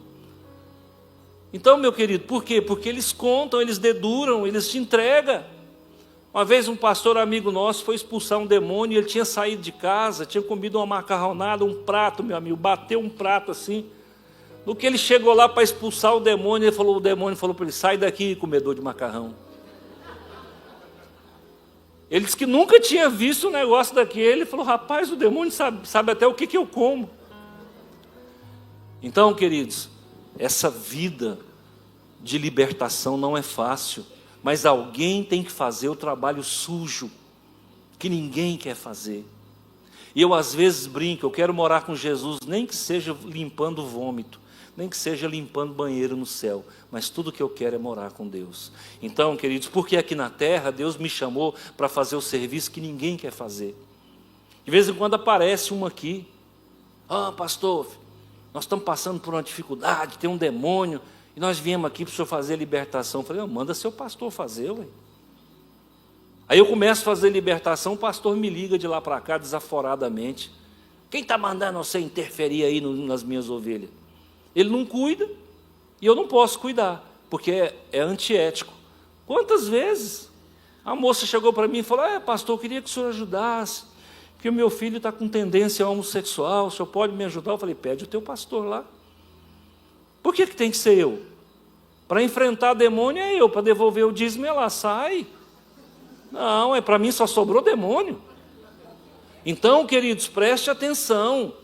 Então, meu querido, por quê? Porque eles contam, eles deduram, eles te entregam. Uma vez um pastor amigo nosso foi expulsar um demônio, ele tinha saído de casa, tinha comido uma macarronada, um prato, meu amigo, bateu um prato assim. No que ele chegou lá para expulsar o demônio, o demônio falou para ele: sai daqui, comedor de macarrão. Ele disse que nunca tinha visto um negócio daquele. Ele falou: rapaz, o demônio sabe até o que eu como. Então, queridos, essa vida de libertação não é fácil. Mas alguém tem que fazer o trabalho sujo, que ninguém quer fazer. E eu às vezes brinco: eu quero morar com Jesus, nem que seja limpando vômito, nem que seja limpando banheiro no céu, mas tudo que eu quero é morar com Deus. Então, queridos, porque aqui na terra Deus me chamou para fazer o serviço que ninguém quer fazer. De vez em quando aparece um aqui: pastor, nós estamos passando por uma dificuldade, tem um demônio, e nós viemos aqui para o senhor fazer a libertação. Eu falei: manda seu pastor fazer, ué. Aí eu começo a fazer libertação, o pastor me liga de lá para cá desaforadamente: quem está mandando você interferir aí nas minhas ovelhas? Ele não cuida, e eu não posso cuidar, porque é antiético. Quantas vezes a moça chegou para mim e falou: pastor, eu queria que o senhor ajudasse, porque o meu filho está com tendência homossexual, o senhor pode me ajudar? Eu falei: pede o teu pastor lá. Por que tem que ser eu? Para enfrentar demônio é eu, para devolver o dízimo é lá, sai. Não, para mim só sobrou demônio. Então, queridos, preste atenção.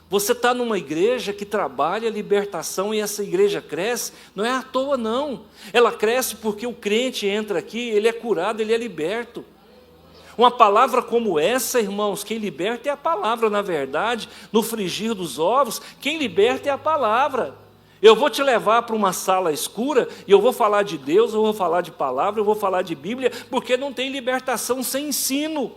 Você está numa igreja que trabalha a libertação, e essa igreja cresce, não é à toa não. Ela cresce porque o crente entra aqui, ele é curado, ele é liberto. Uma palavra como essa, irmãos, quem liberta é a palavra, na verdade, no frigir dos ovos, quem liberta é a palavra. Eu vou te levar para uma sala escura e eu vou falar de Deus, eu vou falar de palavra, eu vou falar de Bíblia, porque não tem libertação sem ensino.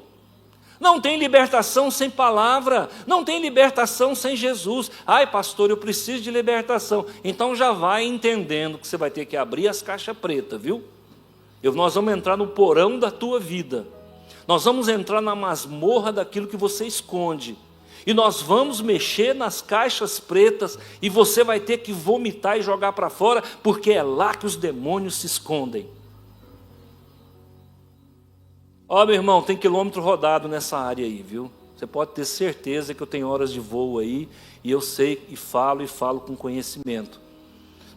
Não tem libertação sem palavra, não tem libertação sem Jesus. Ai, pastor, eu preciso de libertação. Então já vai entendendo que você vai ter que abrir as caixas pretas, viu? Nós vamos entrar no porão da tua vida. Nós vamos entrar na masmorra daquilo que você esconde. E nós vamos mexer nas caixas pretas e você vai ter que vomitar e jogar para fora, porque é lá que os demônios se escondem. Ó, meu irmão, tem quilômetro rodado nessa área aí, viu? Você pode ter certeza que eu tenho horas de voo aí, e eu sei e falo com conhecimento.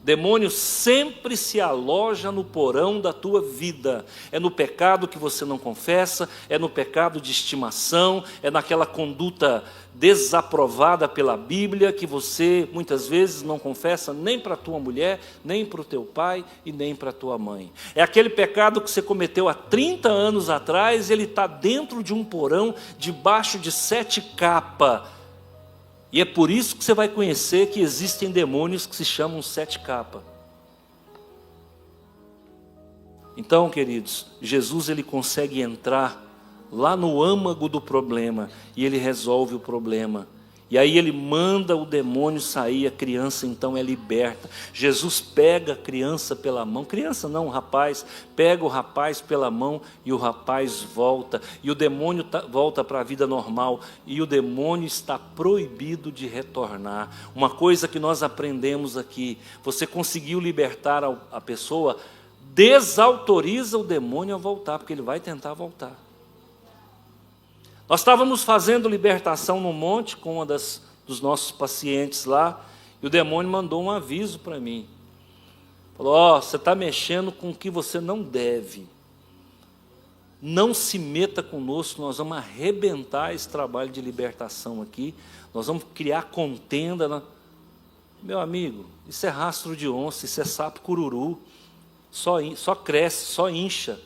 Demônio sempre se aloja no porão da tua vida. É no pecado que você não confessa, é no pecado de estimação, é naquela conduta desaprovada pela Bíblia que você muitas vezes não confessa nem para a tua mulher, nem para o teu pai e nem para a tua mãe. É aquele pecado que você cometeu há 30 anos atrás, ele está dentro de um porão, debaixo de 7 capas. E é por isso que você vai conhecer que existem demônios que se chamam 7 capas. Então, queridos, Jesus ele consegue entrar lá no âmago do problema e ele resolve o problema. E aí ele manda o demônio sair, a criança então é liberta. Jesus pega a criança pela mão, criança não, o rapaz, pega o rapaz pela mão e o rapaz volta. E o demônio volta para a vida normal e o demônio está proibido de retornar. Uma coisa que nós aprendemos aqui, você conseguiu libertar a pessoa, desautoriza o demônio a voltar, porque ele vai tentar voltar. Nós estávamos fazendo libertação no monte com uma dos nossos pacientes lá, e o demônio mandou um aviso para mim. Falou, você está mexendo com o que você não deve. Não se meta conosco, nós vamos arrebentar esse trabalho de libertação aqui, nós vamos criar contenda. Meu amigo, isso é rastro de onça, isso é sapo cururu, só cresce, só incha.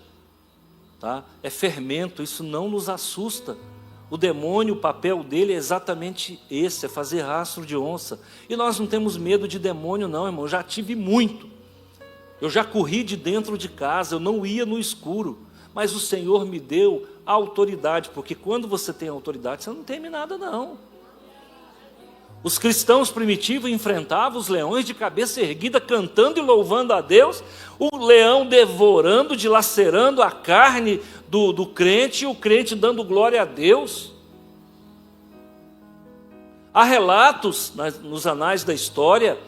Tá? É fermento, isso não nos assusta. O demônio, o papel dele é exatamente esse, é fazer rastro de onça. E nós não temos medo de demônio não, irmão, eu já tive muito. Eu já corri de dentro de casa, eu não ia no escuro. Mas o Senhor me deu a autoridade, porque quando você tem autoridade, você não teme nada não. Os cristãos primitivos enfrentavam os leões de cabeça erguida, cantando e louvando a Deus, o leão devorando, dilacerando a carne do crente, e o crente dando glória a Deus. Há relatos nos anais da história,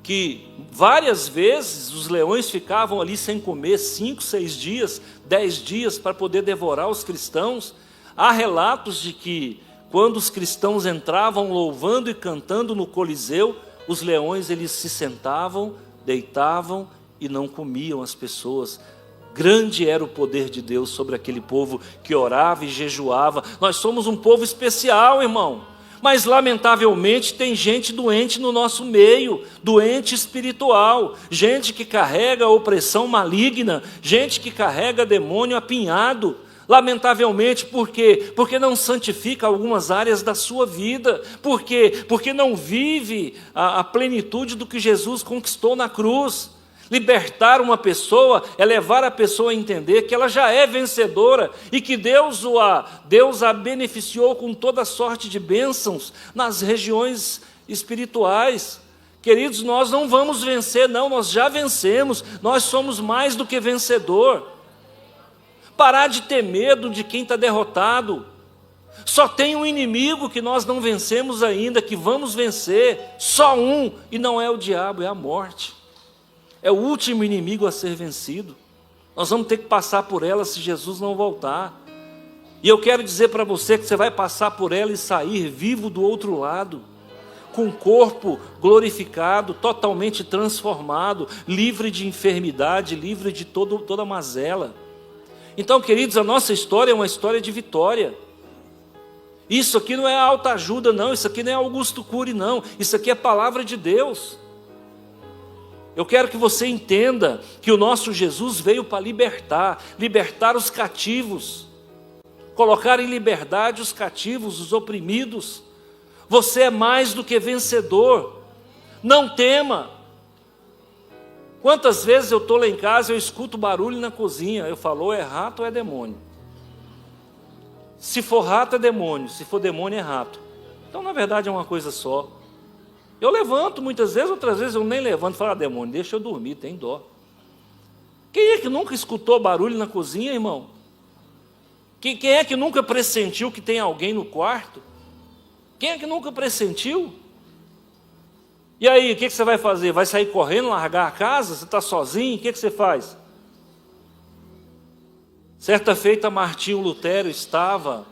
que várias vezes os leões ficavam ali sem comer 5, 6 dias, 10 dias, para poder devorar os cristãos. Há relatos de que, quando os cristãos entravam louvando e cantando no Coliseu, os leões eles se sentavam, deitavam e não comiam as pessoas. Grande era o poder de Deus sobre aquele povo que orava e jejuava. Nós somos um povo especial, irmão. Mas lamentavelmente tem gente doente no nosso meio, doente espiritual, gente que carrega opressão maligna, gente que carrega demônio apinhado. Lamentavelmente, por quê? Porque não santifica algumas áreas da sua vida. Por quê? Porque não vive a plenitude do que Jesus conquistou na cruz. Libertar uma pessoa é levar a pessoa a entender que ela já é vencedora e que Deus a beneficiou com toda sorte de bênçãos nas regiões espirituais. Queridos, nós não vamos vencer não, nós já vencemos, nós somos mais do que vencedor. Parar de ter medo de quem está derrotado. Só tem um inimigo que nós não vencemos ainda, que vamos vencer, só um, e não é o diabo, é a morte. É o último inimigo a ser vencido. Nós vamos ter que passar por ela se Jesus não voltar. E eu quero dizer para você que você vai passar por ela e sair vivo do outro lado, com o corpo glorificado, totalmente transformado, livre de enfermidade, livre de toda mazela. Então, queridos, a nossa história é uma história de vitória. Isso aqui não é autoajuda não, isso aqui não é Augusto Cury não, isso aqui é palavra de Deus. Eu quero que você entenda que o nosso Jesus veio para libertar os cativos, colocar em liberdade os cativos, os oprimidos. Você é mais do que vencedor, não tema. Quantas vezes eu estou lá em casa, eu escuto barulho na cozinha, eu falo, ou é rato ou é demônio. Se for rato é demônio, se for demônio é rato. Então na verdade é uma coisa só. Eu levanto muitas vezes, outras vezes eu nem levanto e falo, demônio, deixa eu dormir, tem dó. Quem é que nunca escutou barulho na cozinha, irmão? Quem é que nunca pressentiu que tem alguém no quarto? Quem é que nunca pressentiu? E aí, o que você vai fazer? Vai sair correndo, largar a casa? Você está sozinho? O que você faz? Certa feita, Martinho Lutero estava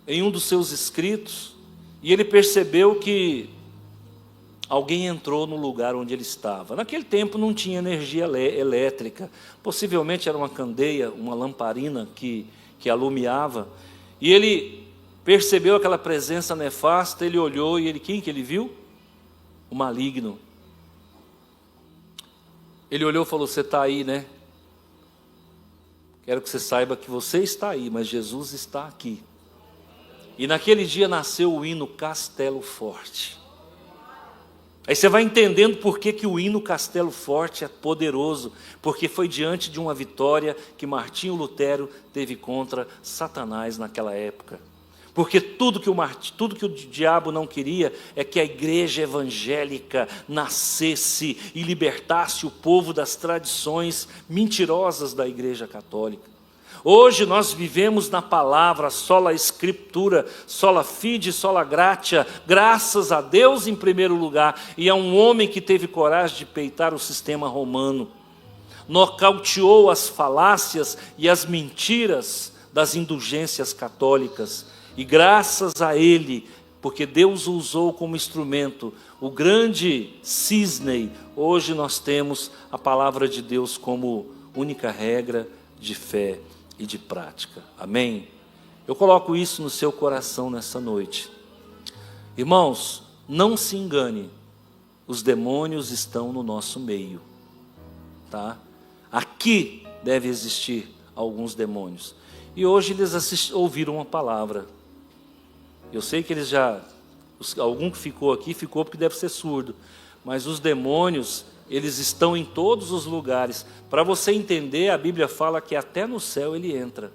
em um dos seus escritos e ele percebeu que alguém entrou no lugar onde ele estava. Naquele tempo não tinha energia elétrica, possivelmente era uma candeia, uma lamparina que alumiava, e ele percebeu aquela presença nefasta. Ele olhou e quem que ele viu? O maligno. Ele olhou e falou: você está aí, né? Quero que você saiba que você está aí, mas Jesus está aqui. E naquele dia nasceu o hino Castelo Forte. Aí você vai entendendo por que o hino Castelo Forte é poderoso, porque foi diante de uma vitória que Martinho Lutero teve contra Satanás naquela época. Porque tudo que o diabo não queria é que a igreja evangélica nascesse e libertasse o povo das tradições mentirosas da igreja católica. Hoje nós vivemos na palavra, sola escritura, sola fide, sola gratia, graças a Deus em primeiro lugar, e é um homem que teve coragem de peitar o sistema romano, nocauteou as falácias e as mentiras das indulgências católicas, e graças a ele, porque Deus o usou como instrumento, o grande Cisney, hoje nós temos a palavra de Deus como única regra de fé e de prática. Amém? Eu coloco isso no seu coração nessa noite. Irmãos, não se engane, os demônios estão no nosso meio, tá? Aqui deve existir alguns demônios. E hoje eles ouviram uma palavra. Eu sei que eles algum que ficou aqui, ficou porque deve ser surdo. Mas os demônios, eles estão em todos os lugares. Para você entender, a Bíblia fala que até no céu ele entra.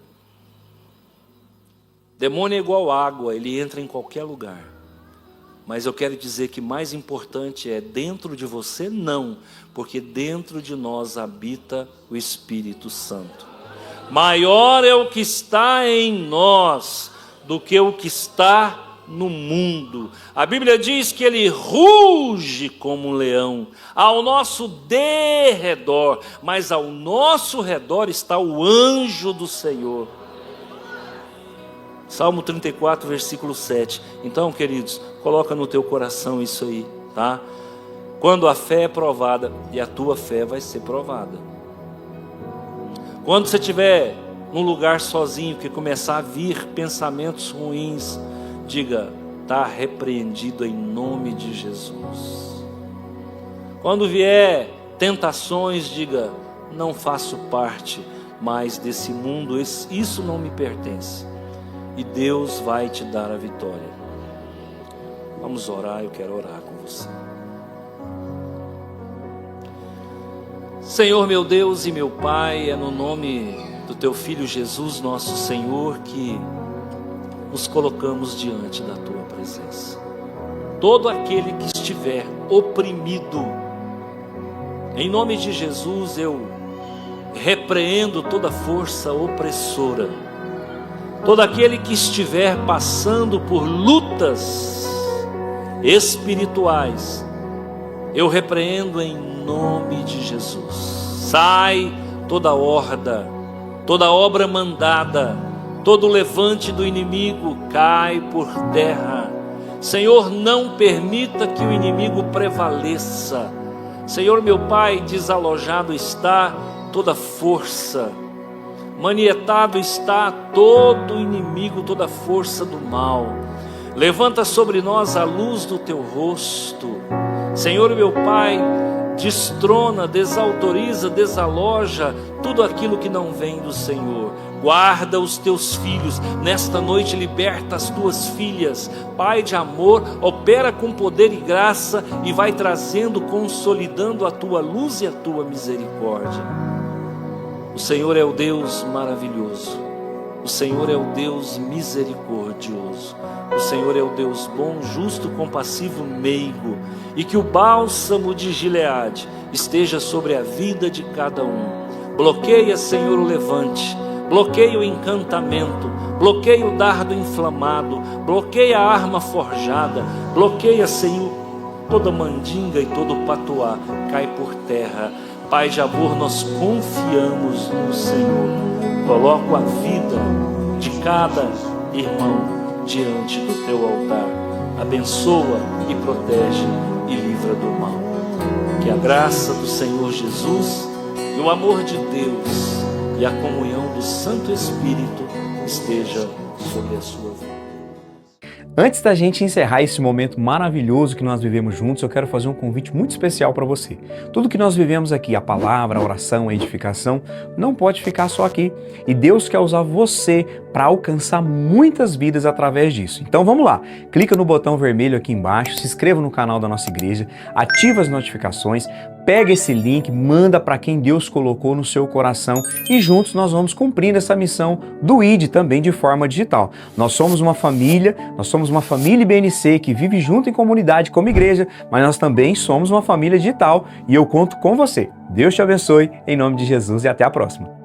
Demônio é igual água, ele entra em qualquer lugar. Mas eu quero dizer que mais importante é dentro de você, não. Porque dentro de nós habita o Espírito Santo. Maior é o que está em nós do que o que está no mundo. A Bíblia diz que ele ruge como um leão ao nosso derredor, mas ao nosso redor está o anjo do Senhor. Salmo 34, versículo 7. Então, queridos, coloca no teu coração isso aí, tá? Quando a fé é provada, e a tua fé vai ser provada. Quando você estiver num lugar sozinho, que começar a vir pensamentos ruins, diga: está repreendido em nome de Jesus. Quando vier tentações, diga: não faço parte mais desse mundo, isso não me pertence. E Deus vai te dar a vitória. Vamos orar, eu quero orar com você. Senhor meu Deus e meu Pai, é no nome do Teu Filho Jesus, nosso Senhor, que nos colocamos diante da Tua presença. Todo aquele que estiver oprimido, em nome de Jesus eu repreendo toda força opressora. Todo aquele que estiver passando por lutas espirituais, eu repreendo em nome de Jesus. Sai toda horda, toda obra mandada, todo levante do inimigo cai por terra. Senhor, não permita que o inimigo prevaleça. Senhor meu Pai, desalojado está toda força, manietado está todo inimigo, toda força do mal. Levanta sobre nós a luz do teu rosto. Senhor meu Pai, destrona, desautoriza, desaloja tudo aquilo que não vem do Senhor. Guarda os teus filhos, nesta noite liberta as tuas filhas. Pai de amor, opera com poder e graça e vai trazendo, consolidando a tua luz e a tua misericórdia. O Senhor é o Deus maravilhoso, o Senhor é o Deus misericordioso, o Senhor é o Deus bom, justo, compassivo, meigo, e que o bálsamo de Gileade esteja sobre a vida de cada um. Bloqueia, Senhor, o levante, bloqueia o encantamento, bloqueia o dardo inflamado, bloqueia a arma forjada, bloqueia, Senhor, toda mandinga e todo patuá, cai por terra. Pai de amor, nós confiamos no Senhor. Coloco a vida de cada irmão diante do teu altar. Abençoa e protege e livra do mal. Que a graça do Senhor Jesus e o amor de Deus e a comunhão do Santo Espírito esteja sobre a sua vida. Antes da gente encerrar esse momento maravilhoso que nós vivemos juntos, eu quero fazer um convite muito especial para você. Tudo que nós vivemos aqui, a palavra, a oração, a edificação, não pode ficar só aqui. E Deus quer usar você para alcançar muitas vidas através disso. Então vamos lá, clica no botão vermelho aqui embaixo, se inscreva no canal da nossa igreja, ativa as notificações, pega esse link, manda para quem Deus colocou no seu coração e juntos nós vamos cumprindo essa missão do ID também de forma digital. Nós somos uma família IBNC que vive junto em comunidade como igreja, mas nós também somos uma família digital e eu conto com você. Deus te abençoe, em nome de Jesus e até a próxima.